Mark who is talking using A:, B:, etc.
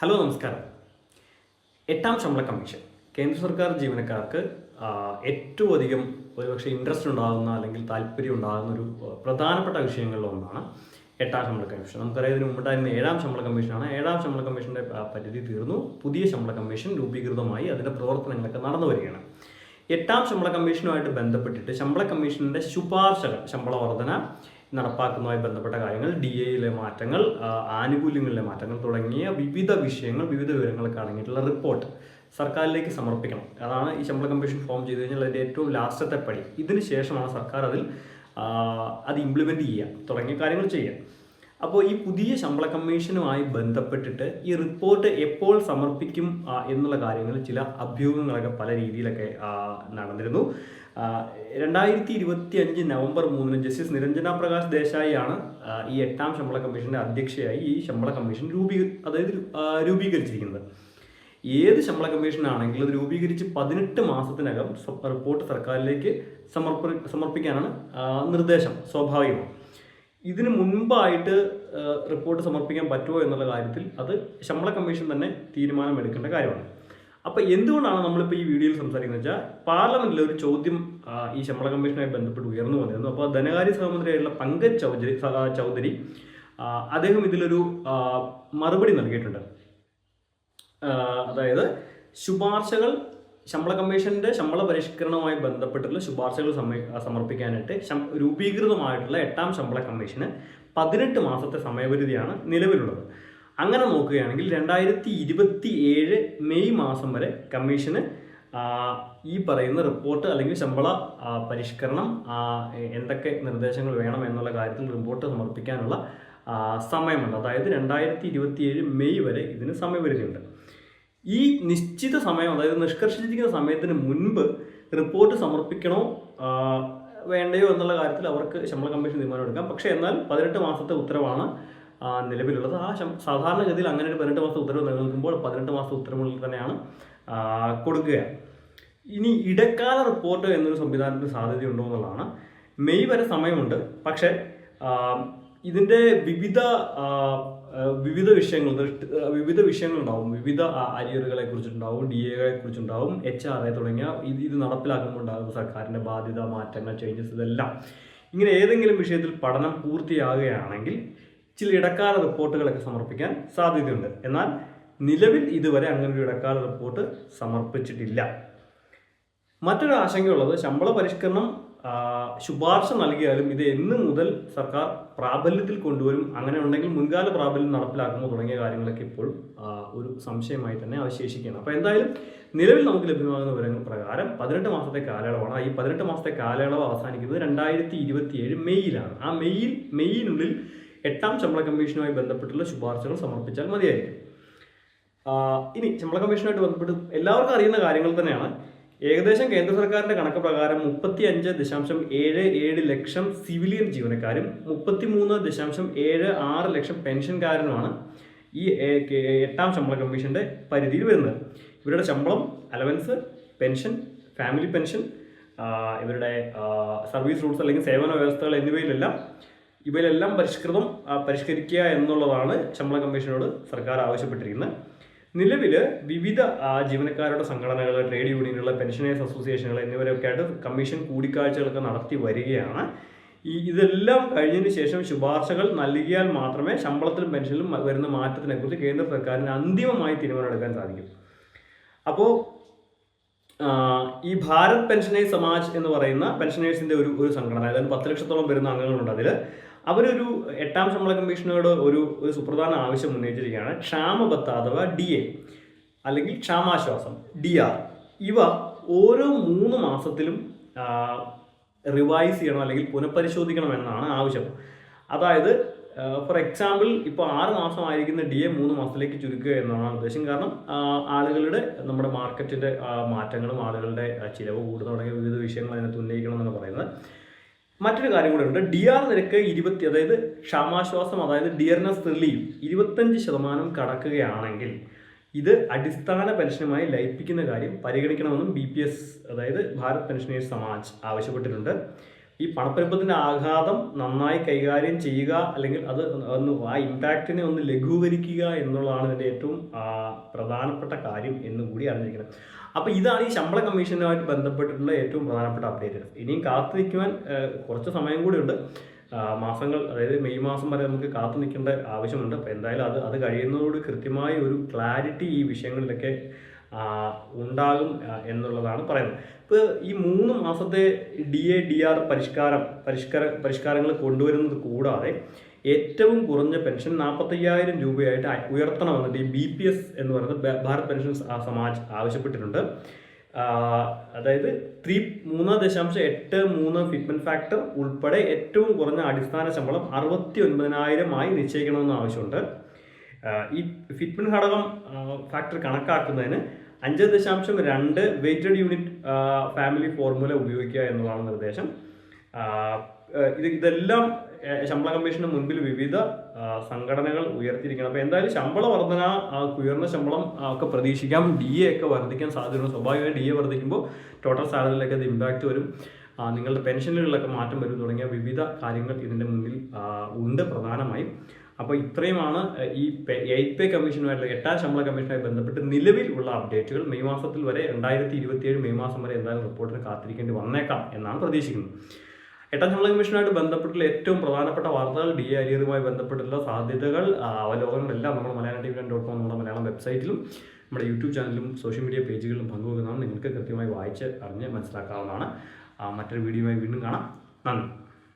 A: Hello നമസ്കാരം. എട്ടാം ശമ്പള കമ്മീഷൻ കേന്ദ്ര സർക്കാർ ജീവനക്കാർക്ക് ഏറ്റവും അധികം ഒരുപക്ഷെ ഇൻട്രസ്റ്റ് ഉണ്ടാകുന്ന അല്ലെങ്കിൽ താല്പര്യം ഉണ്ടാകുന്ന ഒരു പ്രധാനപ്പെട്ട വിഷയങ്ങളിലൊന്നാണ് എട്ടാം ശമ്പള കമ്മീഷൻ. നമുക്കറിയാം, ഇതിന് മുമ്പുണ്ടായിരുന്ന ഏഴാം ശമ്പള കമ്മീഷനാണ്. ഏഴാം ശമ്പള കമ്മീഷൻ്റെ പരിധി തീർന്നു. പുതിയ ശമ്പള കമ്മീഷൻ രൂപീകൃതമായി അതിൻ്റെ പ്രവർത്തനങ്ങളൊക്കെ നടന്നു വരികയാണ്. എട്ടാം ശമ്പള കമ്മീഷനുമായിട്ട് ബന്ധപ്പെട്ടിട്ട് ശമ്പള കമ്മീഷൻ്റെ ശുപാർശകൾ, ശമ്പള വർധന നടപ്പാക്കുന്നതുമായി ബന്ധപ്പെട്ട കാര്യങ്ങൾ, DA-യിലെ മാറ്റങ്ങൾ, ആനുകൂല്യങ്ങളിലെ മാറ്റങ്ങൾ തുടങ്ങിയ വിവിധ വിഷയങ്ങൾ, വിവിധ വിവരങ്ങളൊക്കെ അടങ്ങിയിട്ടുള്ള റിപ്പോർട്ട് സർക്കാരിലേക്ക് സമർപ്പിക്കണം. അതാണ് ഈ ശമ്പള കമ്മീഷൻ ഫോം ചെയ്ത് കഴിഞ്ഞാൽ അതിൻ്റെ ഏറ്റവും ലാസ്റ്റത്തെ പടി. ഇതിന് ശേഷമാണ് സർക്കാർ അത് ഇംപ്ലിമെൻറ്റ് ചെയ്യുക, തുടങ്ങിയ കാര്യങ്ങൾ ചെയ്യുക. അപ്പോൾ ഈ പുതിയ ശമ്പള കമ്മീഷനുമായി ബന്ധപ്പെട്ടിട്ട് ഈ റിപ്പോർട്ട് എപ്പോൾ സമർപ്പിക്കും എന്നുള്ള കാര്യങ്ങളിൽ ചില അഭ്യൂഹങ്ങളൊക്കെ പല രീതിയിലൊക്കെ നടന്നിരുന്നു. 2025 നവംബർ 3 ജസ്റ്റിസ് നിരഞ്ജന പ്രകാശ് ദേശായിയാണ് ഈ എട്ടാം ശമ്പള കമ്മീഷൻ്റെ അധ്യക്ഷയായി ഈ ശമ്പള കമ്മീഷൻ രൂപീകരിച്ചിരിക്കുന്നത്. ഏത് ശമ്പള കമ്മീഷനാണെങ്കിലും അത് രൂപീകരിച്ച് 18 മാസത്തിനകം റിപ്പോർട്ട് സർക്കാരിലേക്ക് സമർപ്പിക്കാനാണ് നിർദ്ദേശം. സ്വാഭാവികമാണ്. ഇതിന് മുൻപായിട്ട് റിപ്പോർട്ട് സമർപ്പിക്കാൻ പറ്റുമോ എന്നുള്ള കാര്യത്തിൽ അത് ശമ്പള കമ്മീഷൻ തന്നെ തീരുമാനമെടുക്കേണ്ട കാര്യമാണ്. അപ്പോൾ എന്തുകൊണ്ടാണ് നമ്മളിപ്പോൾ ഈ വീഡിയോയിൽ സംസാരിക്കുന്നത് വെച്ചാൽ, പാർലമെന്റിൽ ഒരു ചോദ്യം ഈ ശമ്പള കമ്മീഷനുമായി ബന്ധപ്പെട്ട് ഉയർന്നു വന്നിരുന്നു. അപ്പോൾ ധനകാര്യ സഹമന്ത്രിയായിട്ടുള്ള പങ്കജ് ചൗധരി അദ്ദേഹം ഇതിലൊരു മറുപടി നൽകിയിട്ടുണ്ട്. അതായത് ശുപാർശകൾ, ശമ്പള കമ്മീഷൻ്റെ ശമ്പള പരിഷ്കരണവുമായി ബന്ധപ്പെട്ടുള്ള ശുപാർശകൾ സമർപ്പിക്കാനായിട്ട് രൂപീകൃതമായിട്ടുള്ള എട്ടാം ശമ്പള കമ്മീഷന് 18 മാസത്തെ സമയപരിധിയാണ് നിലവിലുള്ളത്. അങ്ങനെ നോക്കുകയാണെങ്കിൽ 2027 മെയ് മാസം വരെ കമ്മീഷന് ഈ പറയുന്ന റിപ്പോർട്ട് അല്ലെങ്കിൽ ശമ്പള പരിഷ്കരണം, എന്തൊക്കെ നിർദ്ദേശങ്ങൾ വേണം എന്നുള്ള കാര്യത്തിൽ റിപ്പോർട്ട് സമർപ്പിക്കാനുള്ള സമയമുണ്ട്. അതായത് 2027 മെയ് വരെ ഇതിന് സമയപരിധിയുണ്ട്. ഈ നിശ്ചിത സമയം, അതായത് നിഷ്കർഷിച്ചിരിക്കുന്ന സമയത്തിന് മുൻപ് റിപ്പോർട്ട് സമർപ്പിക്കണോ വേണ്ടയോ എന്നുള്ള കാര്യത്തിൽ അവർക്ക് ശമ്പള കമ്മീഷൻ തീരുമാനമെടുക്കാം. പക്ഷേ എന്നാൽ 18 മാസത്തെ ഉത്തരവാണ് നിലവിലുള്ളത്. സാധാരണഗതിയിൽ അങ്ങനെ ഒരു 18 മാസത്തെ ഉത്തരവ് നിലനിൽക്കുമ്പോൾ 18 മാസത്തെ ഉത്തരവുകളിൽ തന്നെയാണ് കൊടുക്കുക. ഇനി ഇടക്കാല റിപ്പോർട്ട് എന്നൊരു സംവിധാനത്തിന് സാധ്യതയുണ്ടോ എന്നുള്ളതാണ്. മെയ് വരെ സമയമുണ്ട്. പക്ഷേ ഇതിൻ്റെ വിവിധ വിഷയങ്ങളുണ്ടാവും. വിവിധ അരിയറുകളെ കുറിച്ചുണ്ടാവും, DA-കളെ കുറിച്ചുണ്ടാവും, HRA തുടങ്ങിയ ഇത് നടപ്പിലാക്കുമ്പോൾ ഉണ്ടാകുന്ന സർക്കാരിൻ്റെ ബാധ്യത, മാറ്റങ്ങൾ, ചേഞ്ചസ്, ഇതെല്ലാം ഇങ്ങനെ ഏതെങ്കിലും വിഷയത്തിൽ പഠനം പൂർത്തിയാകുകയാണെങ്കിൽ ചില ഇടക്കാല റിപ്പോർട്ടുകളൊക്കെ സമർപ്പിക്കാൻ സാധ്യതയുണ്ട്. എന്നാൽ നിലവിൽ ഇതുവരെ അങ്ങനെ ഒരു ഇടക്കാല റിപ്പോർട്ട് സമർപ്പിച്ചിട്ടില്ല. മറ്റൊരു ആശങ്കയുള്ളത്, ശമ്പള പരിഷ്കരണം ശുപാർശ നൽകിയാലും ഇത് എന്ന് മുതൽ സർക്കാർ പ്രാബല്യത്തിൽ കൊണ്ടുവരും, അങ്ങനെ ഉണ്ടെങ്കിൽ മുൻകാല പ്രാബല്യം നടപ്പിലാക്കുമോ തുടങ്ങിയ കാര്യങ്ങളൊക്കെ ഇപ്പോഴും ഒരു സംശയമായി തന്നെ അവശേഷിക്കുകയാണ്. അപ്പോൾ എന്തായാലും നിലവിൽ നമുക്ക് ലഭ്യമാകുന്ന വിവരങ്ങൾ പ്രകാരം 18 മാസത്തെ കാലയളവാണ്. ഈ 18 മാസത്തെ കാലയളവ് അവസാനിക്കുന്നത് 2027 മെയ്യിലാണ്. ആ മെയ്യിനുള്ളിൽ എട്ടാം ശമ്പള കമ്മീഷനുമായി ബന്ധപ്പെട്ടുള്ള ശുപാർശകൾ സമർപ്പിച്ചാൽ മതിയായിരിക്കും. ഇനി ശമ്പള കമ്മീഷനുമായിട്ട് ബന്ധപ്പെട്ട് എല്ലാവർക്കും അറിയുന്ന കാര്യങ്ങൾ തന്നെയാണ്. ഏകദേശം കേന്ദ്ര സർക്കാരിൻ്റെ കണക്ക് പ്രകാരം 35.77 ലക്ഷം സിവിലിയൻ ജീവനക്കാരും 33.76 ലക്ഷം പെൻഷൻകാരനുമാണ് ഈ എട്ടാം ശമ്പള കമ്മീഷൻ്റെ പരിധിയിൽ വരുന്നത്. ഇവരുടെ ശമ്പളം, അലവൻസ്, പെൻഷൻ, ഫാമിലി പെൻഷൻ, ഇവരുടെ സർവീസ് റൂൾസ് അല്ലെങ്കിൽ സേവന വ്യവസ്ഥകൾ ഇവയിലെല്ലാം പരിഷ്കരിക്കുക എന്നുള്ളതാണ് ശമ്പള കമ്മീഷനോട് സർക്കാർ ആവശ്യപ്പെട്ടിരിക്കുന്നത്. നിലവിൽ വിവിധ ജീവനക്കാരുടെ സംഘടനകൾ, ട്രേഡ് യൂണിയനുകൾ, പെൻഷനേഴ്സ് അസോസിയേഷനുകൾ എന്നിവരൊക്കെ ആയിട്ട് കമ്മീഷൻ കൂടിക്കാഴ്ചകളൊക്കെ നടത്തി വരികയാണ്. ഇതെല്ലാം കഴിഞ്ഞതിന് ശേഷം ശുപാർശകൾ നൽകിയാൽ മാത്രമേ ശമ്പളത്തിലും പെൻഷനിലും വരുന്ന മാറ്റത്തിനെക്കുറിച്ച് കേന്ദ്ര സർക്കാരിന് അന്തിമമായി തീരുമാനമെടുക്കാൻ സാധിക്കും. അപ്പോൾ ഈ ഭാരത് പെൻഷനേഴ്സ് സമാജ് എന്ന് പറയുന്ന പെൻഷനേഴ്സിൻ്റെ ഒരു സംഘടന, അതായത് 10 ലക്ഷത്തോളം വരുന്ന അംഗങ്ങളുണ്ട്. അവരൊരു എട്ടാം ശമ്പള കമ്മീഷനോട് ഒരു സുപ്രധാന ആവശ്യം ഉന്നയിച്ചിരിക്കുകയാണ്. ക്ഷാമബത്ത അഥവാ DA അല്ലെങ്കിൽ ക്ഷാമാശ്വാസം DR ഇവ ഓരോ 3 മാസത്തിലും റിവൈസ് ചെയ്യണം അല്ലെങ്കിൽ പുനഃപരിശോധിക്കണം എന്നാണ് ആവശ്യം. അതായത് ഫോർ എക്സാമ്പിൾ, ഇപ്പോൾ 6 മാസമായിരിക്കുന്ന DA 3 മാസത്തിലേക്ക് ചുരുക്കുക എന്നാണ് ഉദ്ദേശം. കാരണം നമ്മുടെ മാർക്കറ്റിൻ്റെ മാറ്റങ്ങളും ആളുകളുടെ ചിലവ് കൂടുന്ന തുടങ്ങിയ വിവിധ വിഷയങ്ങൾ അതിനകത്ത് ഉന്നയിക്കണം എന്നാണ് പറയുന്നത്. മറ്റൊരു കാര്യം കൂടെ ഉണ്ട്. DR നിരക്ക് 20, അതായത് ക്ഷാമാശ്വാസം, അതായത് ഡിയർനെസ് റിലീവ് 25% കടക്കുകയാണെങ്കിൽ ഇത് അടിസ്ഥാന പെൻഷനുമായി ലയിപ്പിക്കുന്ന കാര്യം പരിഗണിക്കണമെന്നും BPS, അതായത് ഭാരത് പെൻഷനേഴ്സ് സമാജ് ആവശ്യപ്പെട്ടിട്ടുണ്ട്. ഈ പണപ്പെരുപ്പത്തിൻ്റെ ആഘാതം നന്നായി കൈകാര്യം ചെയ്യുക, അല്ലെങ്കിൽ അത് ആ ഇമ്പാക്റ്റിനെ ഒന്ന് ലഘൂകരിക്കുക എന്നുള്ളതാണ് ഇതിൻ്റെ ഏറ്റവും പ്രധാനപ്പെട്ട കാര്യം എന്ന് കൂടി അറിഞ്ഞിരിക്കുന്നത്. അപ്പോൾ ഇതാണ് ഈ ശമ്പള കമ്മീഷനുമായിട്ട് ബന്ധപ്പെട്ടിട്ടുള്ള ഏറ്റവും പ്രധാനപ്പെട്ട അപ്ഡേറ്റ്. ഇനിയും കാത്തു നിൽക്കുവാൻ കുറച്ച് സമയം കൂടി ഉണ്ട്, മാസങ്ങൾ, അതായത് മെയ് മാസം വരെ നമുക്ക് കാത്തു നിൽക്കേണ്ട ആവശ്യമുണ്ട്. അപ്പോൾ എന്തായാലും അത് കഴിയുന്നതോട് കൃത്യമായി ഒരു ക്ലാരിറ്റി ഈ വിഷയങ്ങളിലൊക്കെ ഉണ്ടാകും എന്നുള്ളതാണ് പറയുന്നത്. ഇപ്പോൾ ഈ 3 മാസത്തെ DA/DR പരിഷ്കാരങ്ങൾ കൊണ്ടുവരുന്നത് കൂടാതെ ഏറ്റവും കുറഞ്ഞ പെൻഷൻ 45,000 രൂപയായിട്ട് ഉയർത്തണമെന്നുണ്ട് ഈ BPS എന്ന് പറയുന്നത് ഭാരത് പെൻഷൻ സമാജ് ആവശ്യപ്പെട്ടിട്ടുണ്ട്. അതായത് 3.83 ഫിറ്റ്മെന്റ് ഫാക്ടർ ഉൾപ്പെടെ ഏറ്റവും കുറഞ്ഞ അടിസ്ഥാന ശമ്പളം 69,000 നിശ്ചയിക്കണമെന്ന് ആവശ്യമുണ്ട്. ഈ ഫിറ്റ്മെന്റ് ഘടകം ഫാക്ടർ കണക്കാക്കുന്നതിന് 5.2 വെയ്റ്റഡ് യൂണിറ്റ് ഫാമിലി ഫോർമുല ഉപയോഗിക്കുക എന്നുള്ളതാണ് നിർദ്ദേശം. ഇതെല്ലാം ശമ്പള കമ്മീഷന് മുൻപിൽ വിവിധ സംഘടനകൾ ഉയർത്തിയിരിക്കണം. അപ്പോൾ എന്തായാലും ശമ്പള വർധന, ഉയർന്ന ശമ്പളം ഒക്കെ പ്രതീക്ഷിക്കാം. DA ഒക്കെ വർദ്ധിക്കാൻ സാധ്യതയുണ്ട്. സ്വാഭാവികമായി DA വർദ്ധിക്കുമ്പോൾ ടോട്ടൽ സാലറിയിലൊക്കെ അത് ഇമ്പാക്റ്റ് വരും, നിങ്ങളുടെ പെൻഷനുകളിലൊക്കെ മാറ്റം വരും, തുടങ്ങിയ വിവിധ കാര്യങ്ങൾ ഇതിൻ്റെ മുന്നിൽ ഉണ്ട് പ്രധാനമായും. അപ്പോൾ ഇത്രയുമാണ് ഈ 8th പേ കമ്മീഷനുമായിട്ടുള്ള 8ാം ശമ്പള കമ്മീഷനുമായി ബന്ധപ്പെട്ട് നിലവിലുള്ള അപ്ഡേറ്റുകൾ. മെയ് മാസത്തിൽ വരെ 2027 മെയ് മാസം വരെ എന്തായാലും റിപ്പോർട്ടിന് കാത്തിരിക്കേണ്ടി വന്നേക്കാം എന്നാണ് പ്രതീക്ഷിക്കുന്നത്. 8ാം ശമ്പള കമ്മീഷനുമായിട്ട് ബന്ധപ്പെട്ടുള്ള ഏറ്റവും പ്രധാനപ്പെട്ട വാർത്തകൾ, DA അരിയറുമായി ബന്ധപ്പെട്ടുള്ള സാധ്യതകൾ, അവലോകനങ്ങളെല്ലാം നമ്മുടെ MalayalamTV.com നമ്മുടെ മലയാളം വെബ്സൈറ്റിലും നമ്മുടെ യൂട്യൂബ് ചാനലിലും സോഷ്യൽ മീഡിയ പേജുകളിലും പങ്കുവെക്കുന്നതാണ്. നിങ്ങൾക്ക് കൃത്യമായി വായിച്ച് അറിഞ്ഞ് മനസ്സിലാക്കാവുന്നതാണ്. മറ്റൊരു വീഡിയോയുമായി വീണ്ടും കാണാം. നന്ദി.